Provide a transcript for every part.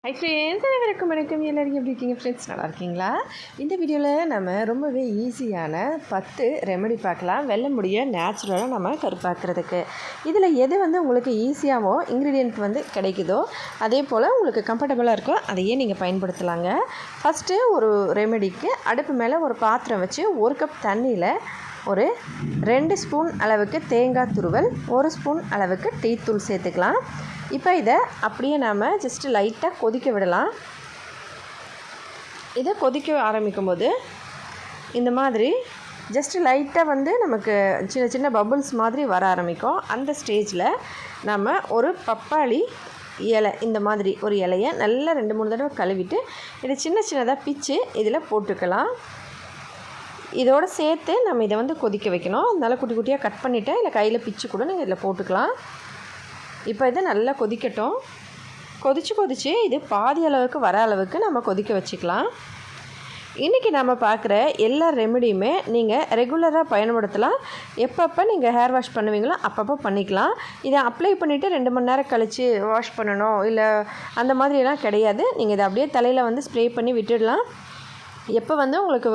Hi friends, அனைவருக்கும் வணக்கம். எல்லோரும் எப்படி இருக்கீங்க ஃப்ரெண்ட்ஸ்? நல்லா இருக்கீங்களா? இந்த வீடியோவில் நம்ம ரொம்பவே ஈஸியான 10 ரெமெடி பார்க்கலாம். வெல்ல முடிய நேச்சுரலாக நம்ம கருப்பாக்குறதுக்கு. இதில் எது உங்களுக்கு ஈஸியாகவும் இன்க்ரீடியன்ட் கிடைக்குதோ அதே போல் உங்களுக்கு கம்ஃபர்டபுளாக இருக்கோ அதையே நீங்கள் பயன்படுத்தலாங்க. ஃபஸ்ட்டு ஒரு ரெமெடிக்கு அடுப்பு மேலே ஒரு பாத்திரம் வச்சு 1 கப் தண்ணியில் ஒரு 2 ஸ்பூன் அளவுக்கு தேங்காய் துருவல், 1 ஸ்பூன் அளவுக்கு டீ தூள் சேர்த்துக்கலாம். இப்போ இதை அப்படியே நாம் ஜஸ்ட்டு லைட்டாக கொதிக்க விடலாம். இதை கொதிக்க ஆரம்பிக்கும் போது இந்த மாதிரி ஜஸ்ட்டு லைட்டாக நமக்கு சின்ன சின்ன பபுள்ஸ் மாதிரி வர ஆரம்பிக்கும். அந்த ஸ்டேஜில் நம்ம ஒரு பப்பாளி இலை, இந்த மாதிரி ஒரு இலையை நல்லா 2-3 தடவை கழுவிட்டு இதை சின்ன சின்னதாக பிச்சு இதில் போட்டுக்கலாம். இதோடு சேர்த்து நம்ம இதை கொதிக்க வைக்கணும். அதனால் குட்டி குட்டியாக கட் பண்ணிவிட்டு இல்லை கையில் பிச்சு கூட நீங்கள் இதில் போட்டுக்கலாம். இப்போ இதை நல்லா கொதிக்கட்டும். கொதித்து இது பாதி அளவுக்கு வர அளவுக்கு நம்ம கொதிக்க வச்சுக்கலாம். இன்றைக்கி நம்ம பார்க்குற எல்லா ரெமெடியுமே நீங்கள் ரெகுலராக பயன்படுத்தலாம். எப்பப்போ நீங்கள் ஹேர் வாஷ் பண்ணுவீங்களோ அப்பப்போ பண்ணிக்கலாம். இதை அப்ளை பண்ணிவிட்டு 2 மணி நேரம் கழித்து வாஷ் பண்ணணும் இல்லை அந்த மாதிரியெல்லாம் கிடையாது. நீங்கள் இதை அப்படியே தலையில் ஸ்ப்ரே பண்ணி விட்டுடலாம். எப்போ உங்களுக்கு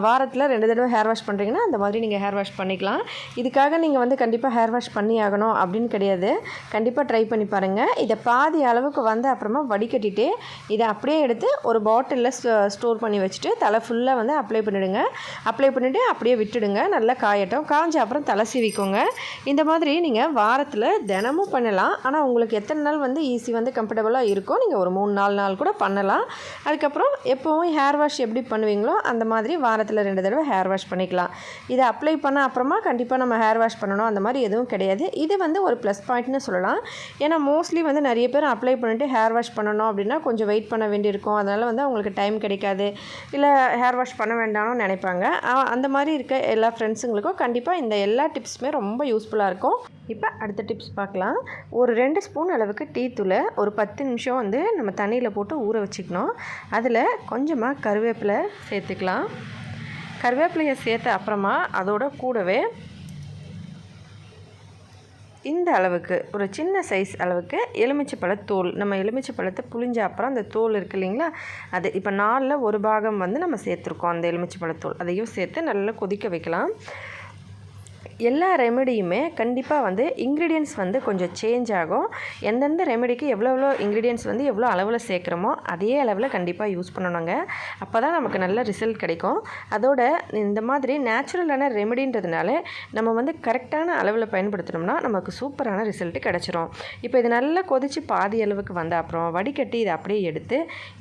வாரத்தில் 2 தடவை ஹேர் வாஷ் பண்ணுறீங்கன்னா அந்த மாதிரி நீங்கள் ஹேர் வாஷ் பண்ணிக்கலாம். இதுக்காக நீங்கள் கண்டிப்பாக ஹேர் வாஷ் பண்ணி ஆகணும் அப்படின்னு கிடையாது. கண்டிப்பாக ட்ரை பண்ணி பாருங்கள். இதை பாதி அளவுக்கு அப்புறமா வடிகட்டிட்டு இதை அப்படியே எடுத்து ஒரு பாட்டிலில் ஸ்டோர் பண்ணி வச்சுட்டு தலை ஃபுல்லாக அப்ளை பண்ணிவிடுங்க. அப்ளை பண்ணிவிட்டு அப்படியே விட்டுடுங்க. நல்லா காயட்டும். காஞ்ச அப்புறம் தலை சீவிக்கோங்க. இந்த மாதிரி நீங்கள் வாரத்தில் தினமும் பண்ணலாம். ஆனால் உங்களுக்கு எத்தனை நாள் ஈஸி கம்ஃபர்டபுளாக இருக்கும். நீங்கள் ஒரு 3-4 நாள் கூட பண்ணலாம். அதுக்கப்புறம் எப்போவும் ஹேர் வாஷ் எப்படி பண்ணுவீங்களோ அந்த மாதிரி வாரத்தில் 2 தடவை ஹேர் வாஷ் பண்ணிக்கலாம். இதை அப்ளை பண்ண அப்புறமா கண்டிப்பாக நம்ம ஹேர் வாஷ் பண்ணணும் அந்த மாதிரி எதுவும் கிடையாது. இது ஒரு ப்ளஸ் பாயிண்ட்னு சொல்லலாம். ஏன்னா மோஸ்ட்லி நிறைய பேர் அப்ளை பண்ணிவிட்டு ஹேர் வாஷ் பண்ணணும் அப்படின்னா கொஞ்சம் வெயிட் பண்ண வேண்டியிருக்கும். அதனால் அவங்களுக்கு டைம் கிடைக்காது, இல்லை ஹேர் வாஷ் பண்ண வேண்டாம்னு நினைப்பாங்க. அந்த மாதிரி இருக்க எல்லா ஃப்ரெண்ட்ஸுங்களுக்கும் கண்டிப்பாக இந்த எல்லா டிப்ஸுமே ரொம்ப யூஸ்ஃபுல்லாக இருக்கும். இப்போ அடுத்த டிப்ஸ் பார்க்கலாம். ஒரு 2 ஸ்பூன் அளவுக்கு டீ தூளை ஒரு 10 நிமிஷம் நம்ம தண்ணியில் போட்டு ஊற வச்சுக்கணும். அதில் கொஞ்சமாக கருவேப்பிலை சேர்த்துக்கலாம். கருவேப்பிலையை சேர்த்த அப்புறமா அதோட கூடவே இந்த அளவுக்கு ஒரு சின்ன சைஸ் அளவுக்கு எலுமிச்சைப்பழத்தோல், நம்ம எலுமிச்சைப்பழத்தை புளிஞ்ச அப்புறம் அந்த தோல் இருக்குது இல்லைங்களா, அது இப்போ 4ல் 1 பாகம் நம்ம சேர்த்துருக்கோம். அந்த எலுமிச்சைப்பழத்தோல் அதையும் சேர்த்து நல்லா கொதிக்க வைக்கலாம். எல்லா ரெமெடியுமே கண்டிப்பாக இன்க்ரீடியன்ட்ஸ் கொஞ்சம் சேஞ்ச் ஆகும். எந்தெந்த ரெமெடிக்கு எவ்வளோ இன்க்ரீடியன்ட்ஸ் எவ்வளோ அளவில் சேர்க்குறோமோ அதே அளவில் கண்டிப்பாக யூஸ் பண்ணணுங்க. அப்போ தான் நமக்கு நல்ல ரிசல்ட் கிடைக்கும். அதோட இந்த மாதிரி நேச்சுரலான ரெமெடின்றதுனால நம்ம கரெக்டான அளவில் பயன்படுத்தினோம்னா நமக்கு சூப்பரான ரிசல்ட்டு கிடச்சிரும். இப்போ இது நல்லா கொதித்து பாதி அளவுக்கு அப்புறம் வடிகட்டி இதை அப்படியே எடுத்து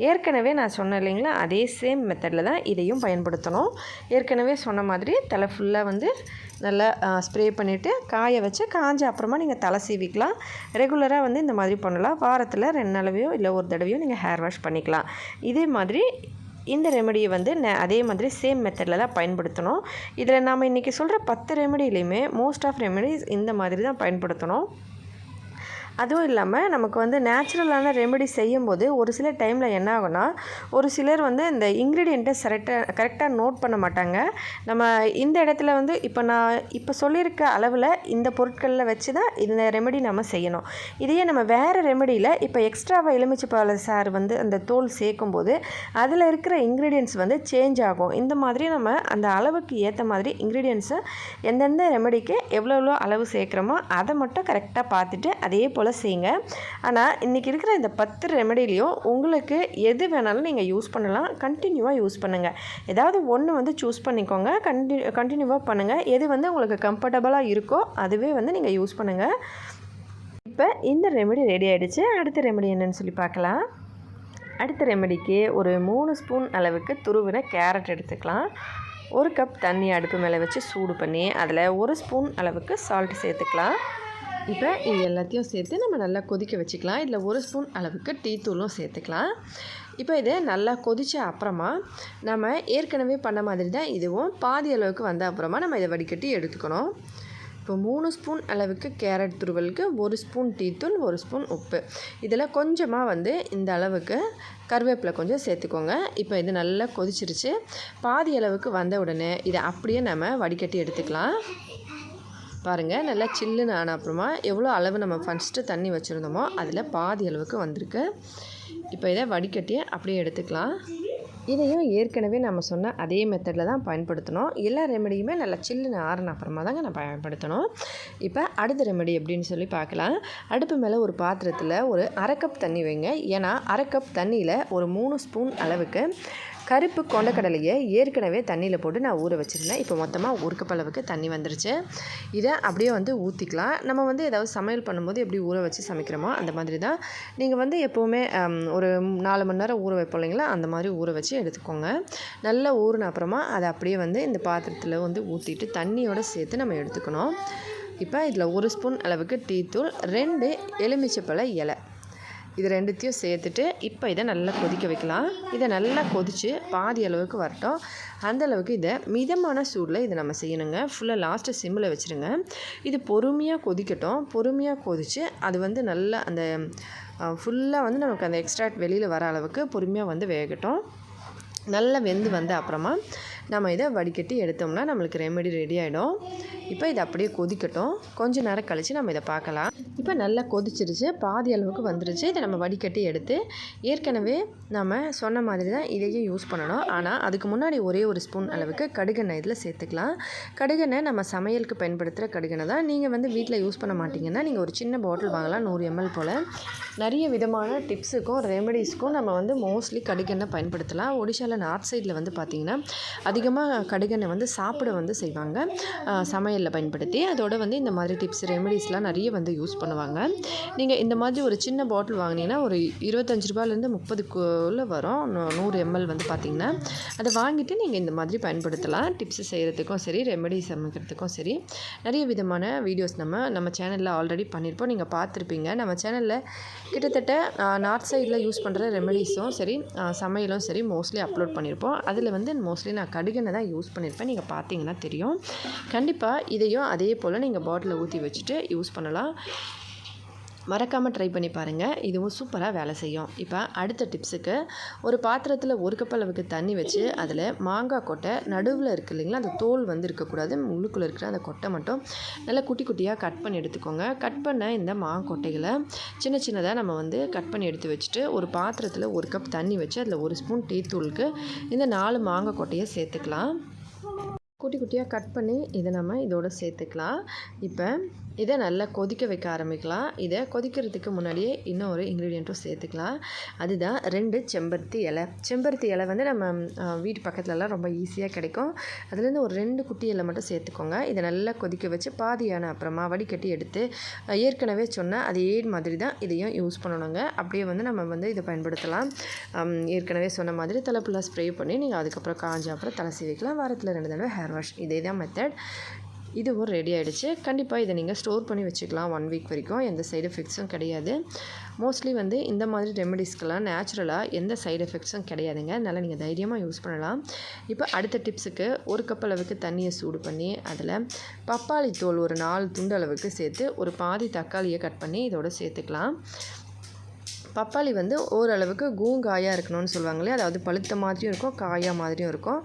ஏற்கனவே நான் சொன்னேன் இல்லைங்களா, அதே சேம் மெத்தடில் தான் இதையும் பயன்படுத்தணும். ஏற்கனவே சொன்ன மாதிரி தலை ஃபுல்லாக நல்லா ஸ்ப்ரே பண்ணிவிட்டு காய வச்சு காஞ்ச அப்புறமா நீங்கள் தலை சீவிக்கலாம். ரெகுலராக இந்த மாதிரி பண்ணலாம். வாரத்தில் 2 நாளையோ இல்லை ஒரு தடவையோ நீங்கள் ஹேர் வாஷ் பண்ணிக்கலாம். இதே மாதிரி இந்த ரெமெடியை அதே மாதிரி சேம் மெத்தடில் தான் பயன்படுத்தணும். இதில் நாம் இன்றைக்கி சொல்கிற 10 ரெமெடியிலையுமே மோஸ்ட் ஆஃப் ரெமெடிஸ் இந்த மாதிரி தான் பயன்படுத்தணும். அதுவும் இல்லாமல் நமக்கு நேச்சுரலான ரெமெடி செய்யும்போது ஒரு சில டைமில் என்ன ஆகும்னா, ஒரு சிலர் இந்த இன்க்ரீடியண்ட்டை கரெக்டாக நோட் பண்ண மாட்டாங்க. நம்ம இந்த இடத்துல இப்போ நான் இப்போ சொல்லியிருக்க அளவில் இந்த பொருட்களில் வச்சு தான் இந்த ரெமெடி நம்ம செய்யணும். இதையே நம்ம வேறு ரெமெடியில் இப்போ எக்ஸ்ட்ராவாக எலுமிச்சைப்பழ சாறு அந்த தோல் சேர்க்கும்போது அதில் இருக்கிற இன்க்ரீடியன்ட்ஸ் சேஞ்ச் ஆகும். இந்த மாதிரி நம்ம அந்த அளவுக்கு ஏற்ற மாதிரி இன்க்ரீடியன்ட்ஸை எந்தெந்த ரெமெடிக்கு எவ்வளோ அளவு சேர்க்குறோமோ அதை மட்டும் கரெக்டாக பார்த்துட்டு அதே போல் செய்யுங்க. ஆனால் இன்றைக்கி இருக்கிற இந்த 10 ரெமெடிலையும் உங்களுக்கு எது வேணாலும் நீங்கள் யூஸ் பண்ணலாம். கண்டினியூவாக யூஸ் பண்ணுங்கள். ஏதாவது ஒன்று சூஸ் பண்ணிக்கோங்க. கண்டினியூவாக பண்ணுங்கள். எது உங்களுக்கு கம்ஃபர்டபுளாக இருக்கோ அதுவே நீங்கள் யூஸ் பண்ணுங்கள். இப்போ இந்த ரெமெடி ரெடி ஆகிடுச்சு. அடுத்த ரெமெடி என்னன்னு சொல்லி பார்க்கலாம். அடுத்த ரெமெடிக்கு ஒரு 3 ஸ்பூன் அளவுக்கு துருவின கேரட் எடுத்துக்கலாம். 1 கப் தண்ணி அடுப்பு மேலே வச்சு சூடு பண்ணி அதில் 1 ஸ்பூன் அளவுக்கு சால்ட் சேர்த்துக்கலாம். இப்போ இது எல்லாத்தையும் சேர்த்து நம்ம நல்லா கொதிக்க வச்சுக்கலாம். இதில் 1 ஸ்பூன் அளவுக்கு டீ தூளும் சேர்த்துக்கலாம். இப்போ இது நல்லா கொதித்த அப்புறமா நம்ம ஏற்கனவே பண்ண மாதிரி தான் இதுவும் பாதி அளவுக்கு வந்த அப்புறமா நம்ம இதை வடிகட்டி எடுத்துக்கணும். இப்போ 3 ஸ்பூன் அளவுக்கு கேரட் துருவலுக்கு 1 ஸ்பூன் டீ தூள், 1 ஸ்பூன் உப்பு, இதில் கொஞ்சமாக இந்த அளவுக்கு கருவேப்பிலை கொஞ்சம் சேர்த்துக்கோங்க. இப்போ இது நல்லா கொதிச்சிருச்சு. பாதி அளவுக்கு வந்த உடனே இதை அப்படியே நம்ம வடிகட்டி எடுத்துக்கலாம். பாருங்கள், நல்லா சில்லுன்னு ஆன அப்புறமா எவ்வளோ அளவு நம்ம ஃபஸ்ட்டு தண்ணி வச்சுருந்தோமோ அதில் பாதி அளவுக்கு வந்திருக்கு. இப்போ இதை வடிகட்டி அப்படியே எடுத்துக்கலாம். இதையும் ஏற்கனவே நம்ம சொன்ன அதே மெத்தடில் தான் பயன்படுத்தணும். எல்லா ரெமெடியுமே நல்லா சில்லுன்னு ஆறின அப்புறமா தாங்க நான் பயன்படுத்தணும். இப்போ அடுத்த ரெமெடி எப்படின்னு சொல்லி பார்க்கலாம். அடுப்பு மேலே ஒரு பாத்திரத்தில் ஒரு 1/2 கப் தண்ணி வைங்க. ஏன்னா 1/2 கப் தண்ணியில் ஒரு 3 ஸ்பூன் அளவுக்கு கருப்பு கொண்டக்கடலையை ஏற்கனவே தண்ணியில் போட்டு நான் ஊற வச்சுருந்தேன். இப்போ மொத்தமாக 1 கப் அளவுக்கு தண்ணி வந்துருச்சு. இதை அப்படியே வந்து ஊற்றிக்கலாம். நம்ம வந்து ஏதாவது சமையல் பண்ணும்போது எப்படி ஊற வச்சு சமைக்கிறோமோ அந்த மாதிரி தான். நீங்கள் வந்து எப்போவுமே ஒரு 4 மணி நேரம் ஊற வைப்போம் இல்லைங்களா, அந்த மாதிரி ஊற வச்சு எடுத்துக்கோங்க. நல்லா ஊறின அப்புறமா அதை அப்படியே வந்து இந்த பாத்திரத்தில் வந்து ஊற்றிட்டு தண்ணியோடு சேர்த்து நம்ம எடுத்துக்கணும். இப்போ இதில் 1 ஸ்பூன் அளவுக்கு டீத்தூள், 2 எலுமிச்சைப்பழ இலை, இது 2த்தையும் சேர்த்துட்டு இப்போ இதை நல்லா கொதிக்க வைக்கலாம். இதை நல்லா கொதித்து பாதி அளவுக்கு வரட்டும். அந்தளவுக்கு இதை மிதமான சூடில் இதை நம்ம செய்யணுங்க. ஃபுல்லாக லாஸ்ட்டு சிம்மில் வச்சுருங்க. இது பொறுமையாக கொதிக்கட்டும். பொறுமையாக கொதித்து அது வந்து நல்லா அந்த ஃபுல்லாக வந்து நமக்கு அந்த எக்ஸ்ட்ராக்ட் வெளியில் வர அளவுக்கு பொறுமையாக வந்து வேகட்டும். நல்லா வெந்து வந்த அப்புறமா நம்ம இதை வடிகட்டி எடுத்தோம்னா நம்மளுக்கு ரெமெடி ரெடி ஆகிடும். இப்போ இதை அப்படியே கொதிக்கட்டும். கொஞ்சம் நேரம் கழித்து நம்ம இதை பார்க்கலாம். இப்போ நல்லா கொதிச்சிருச்சு, பாதி அளவுக்கு வந்துருச்சு. இதை நம்ம வடிகட்டி எடுத்து ஏற்கனவே நம்ம சொன்ன மாதிரி தான் இதையே யூஸ் பண்ணணும். ஆனால் அதுக்கு முன்னாடி ஒரே ஒரு ஸ்பூன் அளவுக்கு கடுகெண்ணெய் இதில் சேர்த்துக்கலாம். கடுகெண்ணெய் நம்ம சமையலுக்கு பயன்படுத்துகிற கடுகெண்ணெய் தான். நீங்கள் வந்து வீட்டில் யூஸ் பண்ண மாட்டிங்கன்னா நீங்கள் ஒரு சின்ன பாட்டில் வாங்கலாம், 100 ml போல். நிறைய விதமான டிப்ஸுக்கும் ரெமெடிஸ்க்கும் நம்ம வந்து மோஸ்ட்லி கடுகெண்ணெய் பயன்படுத்தலாம். ஒடிஷாவில் நார்த் சைடில் வந்து பார்த்திங்கன்னா அதிகமாக கடுகெண்ணெய் வந்து சாப்பிட வந்து செய்வாங்க, சமையலில் பயன்படுத்தி. அதோடு வந்து இந்த மாதிரி டிப்ஸ் ரெமெடிஸ்லாம் நிறைய வந்து யூஸ் பண்ணுவாங்க. நீங்கள் இந்த மாதிரி ஒரு சின்ன பாட்டில் வாங்கினீங்கன்னா ஒரு 25 ரூபாயிலேருந்து 30க்குள்ளே வரும். 100 ml வந்து பார்த்திங்கன்னா அதை வாங்கிட்டு நீங்கள் இந்த மாதிரி பயன்படுத்தலாம். டிப்ஸ் செய்கிறதுக்கும் சரி, ரெமெடி சமைக்கிறதுக்கும் சரி. நிறைய விதமான வீடியோஸ் நம்ம சேனலில் ஆல்ரெடி பண்ணியிருப்போம், நீங்கள் பார்த்துருப்பீங்க. நம்ம சேனலில் கிட்டத்தட்ட நார்த் சைடில் யூஸ் பண்ணுற ரெமெடிஸும் சரி, சமையலும் சரி மோஸ்ட்லி அப்லோட் பண்ணியிருப்போம். அதில் வந்து மோஸ்ட்லி நான் கடுகெண்ணெய் தான் யூஸ் பண்ணியிருப்பேன். நீங்கள் பார்த்தீங்கன்னா தெரியும். கண்டிப்பாக இதையும் அதே போல் நீங்கள் பாட்டிலில் ஊற்றி வச்சுட்டு யூஸ் பண்ணலாம். மறக்காமல் ட்ரை பண்ணி பாருங்கள், இதுவும் சூப்பராக வேலை செய்யும். இப்போ அடுத்த டிப்ஸுக்கு ஒரு பாத்திரத்தில் 1 கப் அளவுக்கு தண்ணி வச்சு அதில் மாங்காய் கொட்டை நடுவில் இருக்குது இல்லைங்களா, அந்த தோல் வந்து இருக்கக்கூடாது, உள்ளுக்குள்ளே இருக்கிற அந்த கொட்டை மட்டும் நல்லா குட்டி குட்டியாக கட் பண்ணி எடுத்துக்கோங்க. கட் பண்ண இந்த மாங்கொட்டைகளை சின்ன சின்னதாக நம்ம வந்து கட் பண்ணி எடுத்து வச்சுட்டு ஒரு பாத்திரத்தில் 1 கப் தண்ணி வச்சு அதில் 1 ஸ்பூன் டீ தூளுக்கு இந்த 4 மாங்காய் கொட்டையை சேர்த்துக்கலாம். குட்டி குட்டியாக கட் பண்ணி இதை நம்ம இதோடு சேர்த்துக்கலாம். இப்போ இதை நல்லா கொதிக்க வைக்க ஆரம்பிக்கலாம். இதை கொதிக்கிறதுக்கு முன்னாடியே இன்னும் ஒரு இன்க்ரீடியண்ட்டும் சேர்த்துக்கலாம். அதுதான் 2 செம்பருத்தி இலை. செம்பருத்தி இலை வந்து நம்ம வீட்டு பக்கத்துலலாம் ரொம்ப ஈஸியாக கிடைக்கும். அதுலேருந்து ஒரு 2 குட்டி இலை மட்டும் சேர்த்துக்கோங்க. இதை நல்லா கொதிக்க வச்சு பாதியான அப்புறமா வடிகட்டி எடுத்து ஏற்கனவே சொன்ன அதே மாதிரி தான் இதையும் யூஸ் பண்ணணுங்க. அப்படியே வந்து நம்ம வந்து இதை பயன்படுத்தலாம். ஏற்கனவே சொன்ன மாதிரி தலை ஃபுல்லாக ஸ்ப்ரே பண்ணி நீங்கள் அதுக்கப்புறம் காஞ்ச அப்புறம் தலை சீவிக்கலாம். வாரத்தில் 2 தடவை ஹேர் வாஷ். இதே தான் மெத்தட். இதுவும் ரெடி ஆகிடுச்சு. கண்டிப்பாக இதை நீங்கள் ஸ்டோர் பண்ணி வச்சுக்கலாம் 1 வீக் வரைக்கும். எந்த சைடு எஃபெக்ட்ஸும் கிடையாது. மோஸ்ட்லி வந்து இந்த மாதிரி ரெமெடிஸ்க்கெல்லாம் நேச்சுரலாக எந்த சைடு எஃபெக்ட்ஸும் கிடையாதுங்க. அதனால் நீங்கள் தைரியமாக யூஸ் பண்ணலாம். இப்போ அடுத்த டிப்ஸுக்கு 1 கப் அளவுக்கு தண்ணியை சூடு பண்ணி அதில் பப்பாளி தோல் ஒரு 4 துண்டு அளவுக்கு சேர்த்து ஒரு பாதி தக்காளியை கட் பண்ணி இதோட சேர்த்துக்கலாம். பப்பாளி வந்து ஓரளவுக்கு கூங்காயாக இருக்கணும்னு சொல்லுவாங்களே, அதாவது பழுத்த மாதிரியும் இருக்கும், காயாக மாதிரியும் இருக்கும்.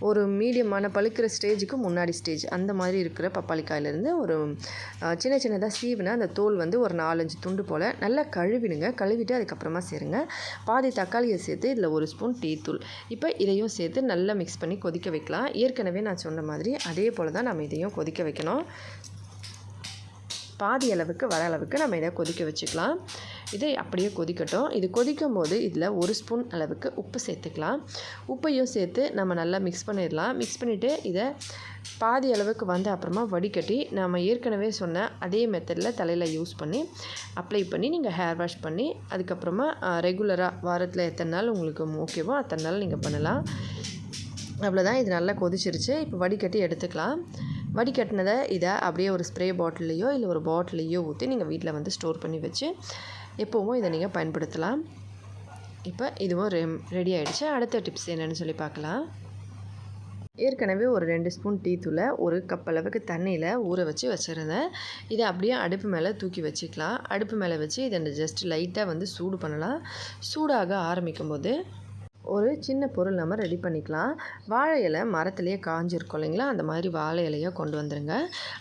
ஒரு மீடியமான பழுக்கிற ஸ்டேஜுக்கு முன்னாடி ஸ்டேஜ் அந்த மாதிரி இருக்கிற பப்பாளி காயிலேருந்து ஒரு சின்ன சின்னதாக சீவினா அந்த தோல் வந்து ஒரு 4-5 துண்டு போல் நல்லா கழுவிடுங்க. கழுவிட்டு அதுக்கப்புறமா சேருங்க. பாதி தக்காளியை சேர்த்து இதில் 1 ஸ்பூன் டீ தூள். இப்போ இதையும் சேர்த்து நல்லா மிக்ஸ் பண்ணி கொதிக்க வைக்கலாம். ஏற்கனவே நான் சொன்ன மாதிரி அதே போல் தான் நம்ம இதையும் கொதிக்க வைக்கணும். பாதி அளவுக்கு வர அளவுக்கு நம்ம இதை கொதிக்க வச்சுக்கலாம். இதை அப்படியே கொதிக்கட்டும். இது கொதிக்கும் போது இதில் 1 ஸ்பூன் அளவுக்கு உப்பு சேர்த்துக்கலாம். உப்பையும் சேர்த்து நம்ம நல்லா மிக்ஸ் பண்ணிடலாம். மிக்ஸ் பண்ணிவிட்டு இதை பாதி அளவுக்கு வந்த அப்புறமா வடிகட்டி நம்ம ஏற்கனவே சொன்ன அதே மெத்தடில் தலையில் யூஸ் பண்ணி அப்ளை பண்ணி நீங்கள் ஹேர் வாஷ் பண்ணி அதுக்கப்புறமா ரெகுலராக வாரத்தில் எத்தனை நாள் உங்களுக்கு ஓகேவோ அத்தனை நாள் நீங்கள் பண்ணலாம். அவ்வளோதான். இது நல்லா கொதிச்சிருச்சு. இப்போ வடிகட்டி எடுத்துக்கலாம். வடிகட்டினதை இதை அப்படியே ஒரு ஸ்ப்ரே பாட்டிலையோ இல்லை ஒரு பாட்டிலையோ ஊற்றி நீங்கள் வீட்டில் வந்து ஸ்டோர் பண்ணி வச்சு எப்போவும் இதை நீங்கள் பயன்படுத்தலாம். இப்போ இதுவும் ரெடி ஆகிடுச்சு. அடுத்த டிப்ஸ் என்னென்னு சொல்லி பார்க்கலாம். ஏற்கனவே ஒரு 2 ஸ்பூன் டீ தூளை 1 கப் அளவுக்கு தண்ணியில் ஊற வச்சு வச்சுருந்தேன். இதை அப்படியே அடுப்பு மேலே தூக்கி வச்சுக்கலாம். அடுப்பு மேலே வச்சு இதை ஜஸ்ட் லைட்டாக வந்து சூடு பண்ணலாம். சூடாக ஆரம்பிக்கும் போது ஒரு சின்ன பொருள் நம்ம ரெடி பண்ணிக்கலாம். வாழை இலை மரத்துலேயே காஞ்சிருக்கும் இல்லைங்களா, அந்த மாதிரி வாழை இலையை கொண்டு வந்துடுங்க.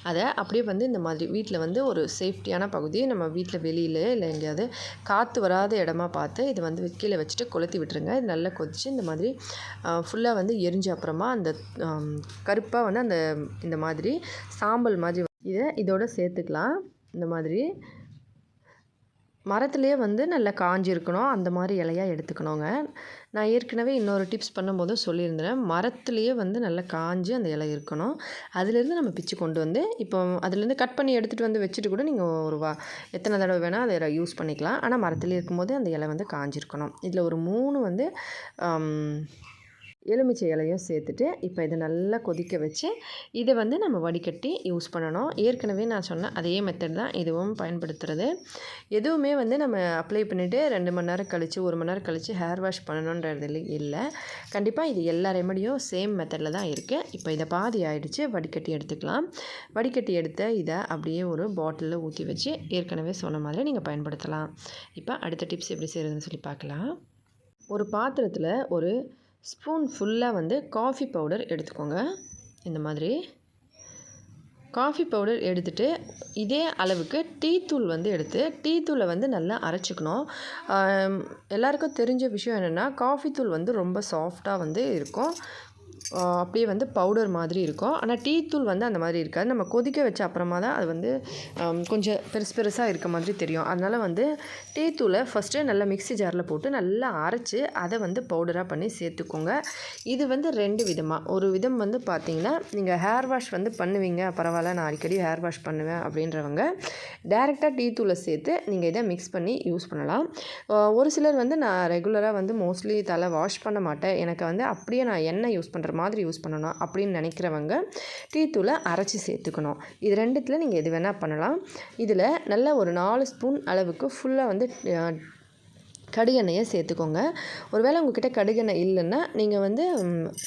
அதை அப்படியே வந்து இந்த மாதிரி வீட்டில் வந்து ஒரு சேஃப்டியான பகுதி, நம்ம வீட்டில் வெளியில் இல்லை எங்கேயாவது காற்று வராத இடமா பார்த்து இதை வந்து கீழே வச்சுட்டு கொளுத்தி விட்டுருங்க. இது நல்லா கொதிச்சு இந்த மாதிரி ஃபுல்லாக வந்து எரிஞ்ச அப்புறமா அந்த கருப்பாக வந்து அந்த இந்த மாதிரி சாம்பல் மாதிரி இதோட சேர்த்துக்கலாம். இந்த மாதிரி மரத்துலேயே வந்து நல்லா காஞ்சிருக்கணும், அந்த மாதிரி இலையாக எடுத்துக்கணுங்க. நான் ஏற்கனவே இன்னொரு டிப்ஸ் பண்ணும்போதும் சொல்லியிருந்தேன், மரத்துலேயே வந்து நல்லா காஞ்சி அந்த இலை இருக்கணும். அதுலேருந்து நம்ம பிச்சு கொண்டு வந்து இப்போ அதுலேருந்து கட் பண்ணி எடுத்துகிட்டு வந்து வச்சுட்டு கூட நீங்கள் ஒரு எத்தனை தடவை வேணால் அதை யூஸ் பண்ணிக்கலாம். ஆனால் மரத்துலேயே இருக்கும்போது அந்த இலை வந்து காஞ்சிருக்கணும். இதில் ஒரு 3 வந்து எலுமிச்சை இலையும் சேர்த்துட்டு இப்போ இதை நல்லா கொதிக்க வச்சு இதை வந்து நம்ம வடிகட்டி யூஸ் பண்ணணும். ஏற்கனவே நான் சொன்ன அதே மெத்தட் தான் இதுவும் பயன்படுத்துகிறது. எதுவுமே வந்து நம்ம அப்ளை பண்ணிவிட்டு 2 மணி நேரம் கழித்து 1 மணி நேரம் கழித்து ஹேர் வாஷ் பண்ணணுன்றது இல்லை. கண்டிப்பாக இது எல்லா ரெமடியும் சேம் மெத்தடில் தான் இருக்குது. இப்போ இதை பாதி ஆகிடுச்சு, வடிகட்டி எடுத்துக்கலாம். வடிகட்டி எடுத்த இதை அப்படியே ஒரு பாட்டிலில் ஊற்றி வச்சு ஏற்கனவே சொன்ன மாதிரி நீங்கள் பயன்படுத்தலாம். இப்போ அடுத்த டிப்ஸ் எப்படி செய்கிறதுன்னு சொல்லி பார்க்கலாம். ஒரு பாத்திரத்தில் ஒரு ஸ்பூன் ஃபுல்லாக வந்து காஃபி பவுடர் எடுத்துக்கோங்க. இந்த மாதிரி காஃபி பவுடர் எடுத்துகிட்டு இதே அளவுக்கு டீ தூள் வந்து எடுத்து டீ தூளை வந்து நல்லா அரைச்சிக்கணும். எல்லாருக்கும் தெரிஞ்ச விஷயம் என்னென்னா, காஃபி தூள் வந்து ரொம்ப சாஃப்டாக வந்து இருக்கும், அப்படியே வந்து பவுடர் மாதிரி இருக்கும். ஆனால் டீ தூள் வந்து அந்த மாதிரி இருக்காது. நம்ம கொதிக்க வச்ச அப்புறமா தான் அது வந்து கொஞ்சம் பெருசாக இருக்க மாதிரி தெரியும். அதனால் வந்து டீ தூளை ஃபஸ்ட்டு நல்லா மிக்ஸி ஜாரில் போட்டு நல்லா அரைச்சி அதை வந்து பவுடராக பண்ணி சேர்த்துக்கோங்க. இது வந்து 2 விதமாக. ஒரு விதம் வந்து பார்த்திங்கன்னா, நீங்கள் ஹேர் வாஷ் வந்து பண்ணுவீங்க, பரவாயில்ல நான் அடிக்கடி ஹேர் வாஷ் பண்ணுவேன் அப்படின்றவங்க டேரெக்டாக டீ தூளை சேர்த்து நீங்கள் இதை மிக்ஸ் பண்ணி யூஸ் பண்ணலாம். ஒரு சிலர் வந்து நான் ரெகுலராக வந்து மோஸ்ட்லி தலை வாஷ் பண்ண மாட்டேன், எனக்கு வந்து அப்படியே நான் எண்ணெய் யூஸ் பண்ணுற மாதிரி யூஸ் பண்ணணும் அப்படின்னு நினைக்கிறவங்க டீ தூளை அரைச்சி சேர்த்துக்கணும். இது 2த்தில் நீங்கள் எது வேணால் பண்ணலாம். இதில் நல்ல ஒரு 4 ஸ்பூன் அளவுக்கு ஃபுல்லாக வந்து கடுகெண்ணெயை சேர்த்துக்கோங்க. ஒருவேளை உங்கள்கிட்ட கடுகெண்ணெய் இல்லைன்னா நீங்கள் வந்து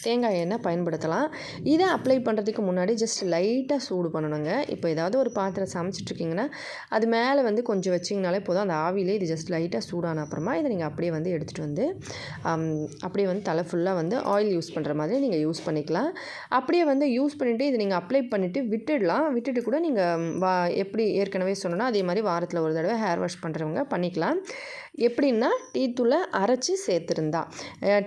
தேங்காய் எண்ணெய் பயன்படுத்தலாம். இதை அப்ளை பண்ணுறதுக்கு முன்னாடி ஜஸ்ட் லைட்டாக சூடு பண்ணணுங்க. இப்போ ஏதாவது ஒரு பாத்திரம் சமைச்சிட்ருக்கீங்கன்னா அது மேலே வந்து கொஞ்சம் வச்சிங்கனாலே போதும், அந்த ஆவிலே இது ஜஸ்ட் லைட்டாக சூடான அப்புறமா இதை நீங்கள் அப்படியே வந்து எடுத்துகிட்டு வந்து அப்படியே வந்து தலை ஃபுல்லாக வந்து ஆயில் யூஸ் பண்ணுற மாதிரி நீங்கள் யூஸ் பண்ணிக்கலாம். அப்படியே வந்து யூஸ் பண்ணிவிட்டு இதை நீங்கள் அப்ளை பண்ணிவிட்டு விட்டுடலாம். விட்டுட்டு கூட நீங்கள் எப்படி ஏற்கனவே சொன்னோன்னா அதே மாதிரி வாரத்தில் ஒரு தடவை ஹேர் வாஷ் பண்ணுறவங்க பண்ணிக்கலாம். எப்படின்னா, டீ தூளை அரைச்சி சேர்த்துருந்தா.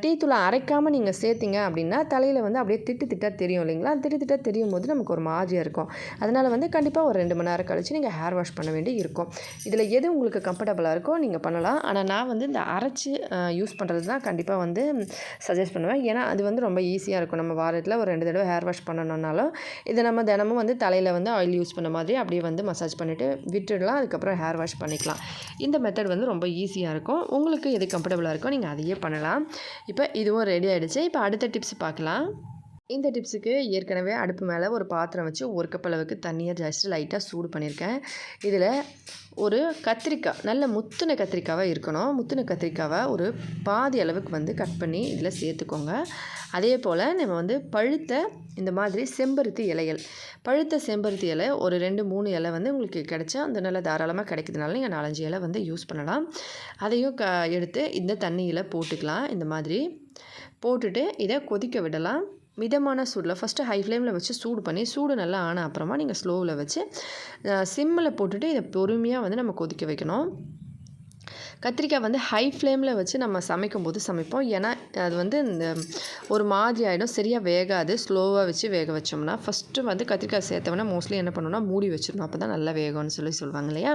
டீ தூளை அரைக்காமல் நீங்கள் சேர்த்திங்க அப்படின்னா தலையில் வந்து அப்படியே திட்டாக தெரியும் இல்லைங்களா, திட்டாக தெரியும் போது நமக்கு ஒரு மாதிரியாக இருக்கும். அதனால் வந்து கண்டிப்பாக ஒரு 2 மணி நேரம் கழித்து நீங்கள் ஹேர் வாஷ் பண்ண வேண்டி இருக்கும். இதில் எது உங்களுக்கு கம்ஃபர்டபுளாக இருக்கோ நீங்கள் பண்ணலாம். ஆனால் நான் வந்து இந்த அரைச்சி யூஸ் பண்ணுறது தான் கண்டிப்பாக வந்து சஜஸ்ட் பண்ணுவேன். ஏன்னா அது வந்து ரொம்ப ஈஸியாக இருக்கும். நம்ம வாரத்தில் ஒரு 2 தடவை ஹேர் வாஷ் பண்ணணுன்னாலும் இதை நம்ம தினமும் வந்து தலையில் வந்து ஆயில் யூஸ் பண்ண மாதிரி அப்படியே வந்து மசாஜ் பண்ணிவிட்டு விட்டுடலாம். அதுக்கப்புறம் ஹேர் வாஷ் பண்ணிக்கலாம். இந்த மெத்தட் வந்து ரொம்ப ஈஸியாக இருக்கும். உங்களுக்கு எது கம்ஃபர்டபுளாக இருக்கோ நீங்கள் அதையே பண்ணலாம். இப்போ இதுவும் ரெடி ஆகிடுச்சு. இப்போ அடுத்த டிப்ஸ் பார்க்கலாம். இந்த டிப்ஸுக்கு ஏற்கனவே அடுப்பு மேலே ஒரு பாத்திரம் வச்சு 1 கப் அளவுக்கு தண்ணியை ஜஸ்ட் லைட்டாக சூடு பண்ணியிருக்கேன். இதில் ஒரு கத்திரிக்காய், நல்ல முத்தின கத்திரிக்காவாக இருக்கணும். முத்தின கத்திரிக்காவை ஒரு பாதி அளவுக்கு வந்து கட் பண்ணி இதில் சேர்த்துக்கோங்க. அதே போல் நம்ம வந்து பழுத்த இந்த மாதிரி செம்பருத்தி இலைகள், பழுத்த செம்பருத்தி இலை ஒரு 2-3 இலை வந்து உங்களுக்கு கிடைச்சா அந்த நல்லா தாராளமாக கிடைக்கிறதுனால நீங்கள் 4-5 இலை வந்து யூஸ் பண்ணலாம். அதையும் எடுத்து இந்த தண்ணியில் போட்டுக்கலாம். இந்த மாதிரி போட்டுட்டு இதை கொதிக்க விடலாம். மிதமான சூடில் ஃபஸ்ட்டு ஹை ஃப்ளேமில் வச்சு சூடு பண்ணி சூடு நல்லா ஆன அப்புறமா நீங்கள் ஸ்லோவில் வச்சு சிம்மில் போட்டுட்டு இதை பொறுமையாக வந்து நம்ம கொதிக்க வைக்கணும். கத்திரிக்காய் வந்து ஹை ஃப்ளேமில் வச்சு நம்ம சமைக்கும்போது சமைப்போம். ஏன்னா அது வந்து இந்த ஒரு மாதிரி ஆகிடும், சரியாக வேகாது. ஸ்லோவாக வச்சு வேக வச்சோம்னா ஃபஸ்ட்டு வந்து கத்திரிக்காய் சேர்த்தவொடனே மோஸ்ட்லி என்ன பண்ணணும்னா மூடி வச்சிடணும், அப்போ தான் நல்லா வேகும்னு சொல்லுவாங்க இல்லையா.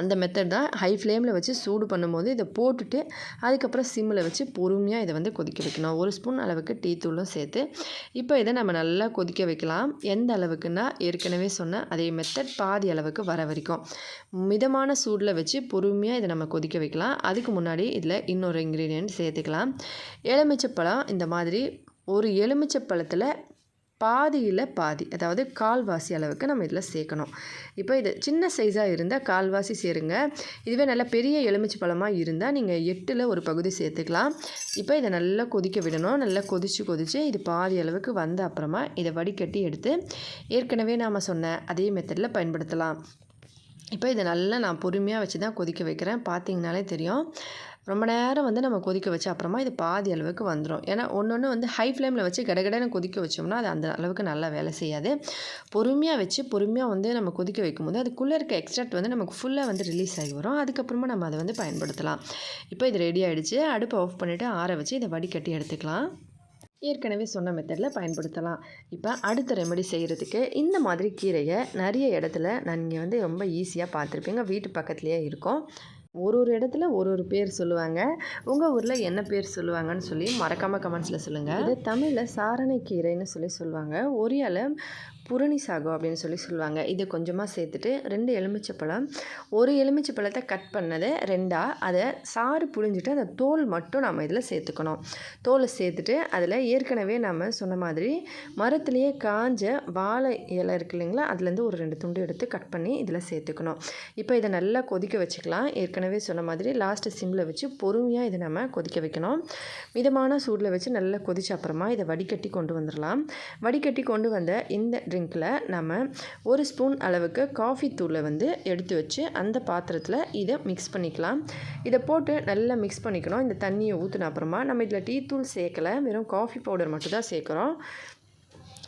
அந்த மெத்தட் தான். ஹை ஃப்ளேமில் வச்சு சூடு பண்ணும்போது இதை போட்டுட்டு அதுக்கப்புறம் சிம்மில் வச்சு பொறுமையாக இதை வந்து கொதிக்க வைக்கணும். 1 ஸ்பூன் அளவுக்கு டீ தூளும் சேர்த்து இப்போ இதை நம்ம நல்லா கொதிக்க வைக்கலாம். எந்த அளவுக்குன்னா ஏற்கனவே சொன்ன அதே மெத்தட், பாதி அளவுக்கு வர வரைக்கும் மிதமான சூடில் வச்சு பொறுமையாக இதை நம்ம கொதிக்க வைக்கலாம். அதுக்கு முன்னாடி இதில் இன்னொரு இன்க்ரீடியன்ட் சேர்த்துக்கலாம். எலுமிச்சைப்பழம். இந்த மாதிரி ஒரு எலுமிச்சைப்பழத்தில் பாதியில் பாதி, அதாவது கால்வாசி அளவுக்கு நம்ம இதில் சேர்க்கணும். இப்போ இது சின்ன சைஸாக இருந்தால் கால்வாசி சேருங்க. இதுவே நல்ல பெரிய எலுமிச்சை பழமாக இருந்தால் நீங்கள் 8ல் ஒரு பகுதி சேர்த்துக்கலாம். இப்போ இதை நல்லா கொதிக்க விடணும். நல்லா கொதித்து இது பாதி அளவுக்கு வந்த அப்புறமா இதை வடிகட்டி எடுத்து ஏற்கனவே நாம் சொன்ன அதே மெத்தடில் பயன்படுத்தலாம். இப்போ இதை நல்லா நான் பொறுமையாக வச்சு தான் கொதிக்க வைக்கிறேன். பார்த்தீங்கனாலே தெரியும். ரொம்ப நேரம் வந்து நம்ம கொதிக்க வச்சு அப்புறமா இது பாதி அளவுக்கு வந்துடும். ஏன்னா ஒன்று வந்து ஹை ஃப்ளேமில் வச்சு கடகடன்னு கொதிக்க வச்சோம்னா அது அந்த அளவுக்கு நல்லா வேலை செய்யாது. பொறுமையாக வச்சு பொறுமையாக வந்து நம்ம கொதிக்க வைக்கும்போது அதுக்குள்ளே இருக்க எக்ஸ்ட்ராக்ட் வந்து நமக்கு ஃபுல்லாக வந்து ரிலீஸ் ஆகி வரும். அதுக்கப்புறமா நம்ம அதை வந்து பயன்படுத்தலாம். இப்போ இது ரெடி ஆகிடுச்சு. அடுப்பை ஆஃப் பண்ணிவிட்டு ஆற வச்சு இதை வடிகட்டி எடுத்துக்கலாம். ஏற்கனவே சொன்ன மெத்தடில் பயன்படுத்தலாம். இப்போ அடுத்த ரெமெடி செய்கிறதுக்கு இந்த மாதிரி கீரையை நிறைய இடத்துல நீங்கள் வந்து ரொம்ப ஈஸியாக பார்த்துருப்பீங்க. வீட்டு பக்கத்துலேயே இருக்கும். ஒரு இடத்துல ஒரு பேர் சொல்லுவாங்க. உங்கள் ஊரில் என்ன பேர் சொல்லுவாங்கன்னு சொல்லி மறக்காமல் கமெண்ட்ஸில் சொல்லுங்கள். இது தமிழில் சாரணைக்கீரைன்னு சொல்லுவாங்க. ஒரியால புரணி சாகு அப்படின்னு சொல்லுவாங்க. இது கொஞ்சமாக சேர்த்துட்டு 2 எலுமிச்சைப்பழம், ஒரு எலுமிச்சைப்பழத்தை கட் பண்ணதை 2ஆக அதை சாறு புழிஞ்சிட்டு அந்த தோல் மட்டும் நம்ம இதில் சேர்த்துக்கணும். தோலை சேர்த்துட்டு அதில் ஏற்கனவே நம்ம சொன்ன மாதிரி மரத்துலேயே காஞ்ச வாழை இலை இருக்கு இல்லைங்களா, அதுலேருந்து ஒரு 2 துண்டு எடுத்து கட் பண்ணி இதில் சேர்த்துக்கணும். இப்போ இதை நல்லா கொதிக்க வச்சுக்கலாம். ஏற்கனவே சொன்ன மாதிரி லாஸ்ட்டு சிம்மில் வச்சு பொறுமையாக இதை நம்ம கொதிக்க வைக்கணும். மிதமான சூடில் வச்சு நல்லா கொதிச்ச அப்புறமா இதை வடிகட்டி கொண்டு வந்துடலாம். வடிகட்டி கொண்டு வந்த இந்த ட்ரிங்க்கில் நம்ம 1 ஸ்பூன் அளவுக்கு காஃபி தூளை வந்து எடுத்து வச்சு அந்த பாத்திரத்தில் இதை மிக்ஸ் பண்ணிக்கலாம். இதை போட்டு நல்லா மிக்ஸ் பண்ணிக்கணும். இந்த தண்ணியை ஊற்றின அப்புறமா நம்ம இதில் டீ தூள் சேர்க்கலை, வெறும் காஃபி பவுடர் மட்டும் தான் சேர்க்குறோம்.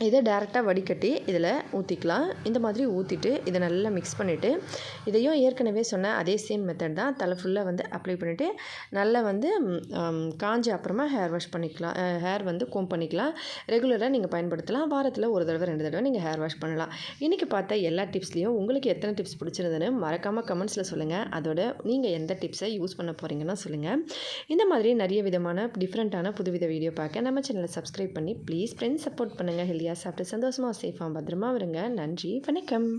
இதை டேரெக்டாக வடிகட்டி இதில் ஊற்றிக்கலாம். இந்த மாதிரி ஊற்றிட்டு இதை நல்லா மிக்ஸ் பண்ணிவிட்டு இதையும் ஏற்கனவே சொன்ன அதே சேம் மெத்தட் தான். தலை ஃபுல்லாக வந்து அப்ளை பண்ணிவிட்டு நல்லா வந்து காஞ்ச அப்புறமா ஹேர் வாஷ் பண்ணிக்கலாம். ஹேர் வந்து கோம் பண்ணிக்கலாம். ரெகுலராக நீங்கள் பயன்படுத்தலாம். வாரத்தில் 1 தடவை 2 தடவை நீங்கள் ஹேர் வாஷ் பண்ணலாம். இன்றைக்கி பார்த்த எல்லா டிப்ஸ்லேயும் உங்களுக்கு எத்தனை டிப்ஸ் பிடிச்சிருந்ததுன்னு மறக்காமல் கமெண்ட்ஸில் சொல்லுங்கள். அதோட நீங்கள் எந்த டிப்ஸை யூஸ் பண்ண போகிறீங்கன்னா சொல்லுங்கள். இந்த மாதிரி நிறைய விதமான டிஃப்ரெண்ட்டான புதுவித வீடியோ பார்க்க நம்ம சேனலை சப்ஸ்கிரைப் பண்ணி ப்ளீஸ் ஃப்ரெண்ட்ஸ் சப்போர்ட் பண்ணுங்கள். ஹெல்தியாக சாப்பிட்டு சந்தோஷமாக சேஃபாக பத்திரமா வருங்க. நன்றி, வணக்கம்.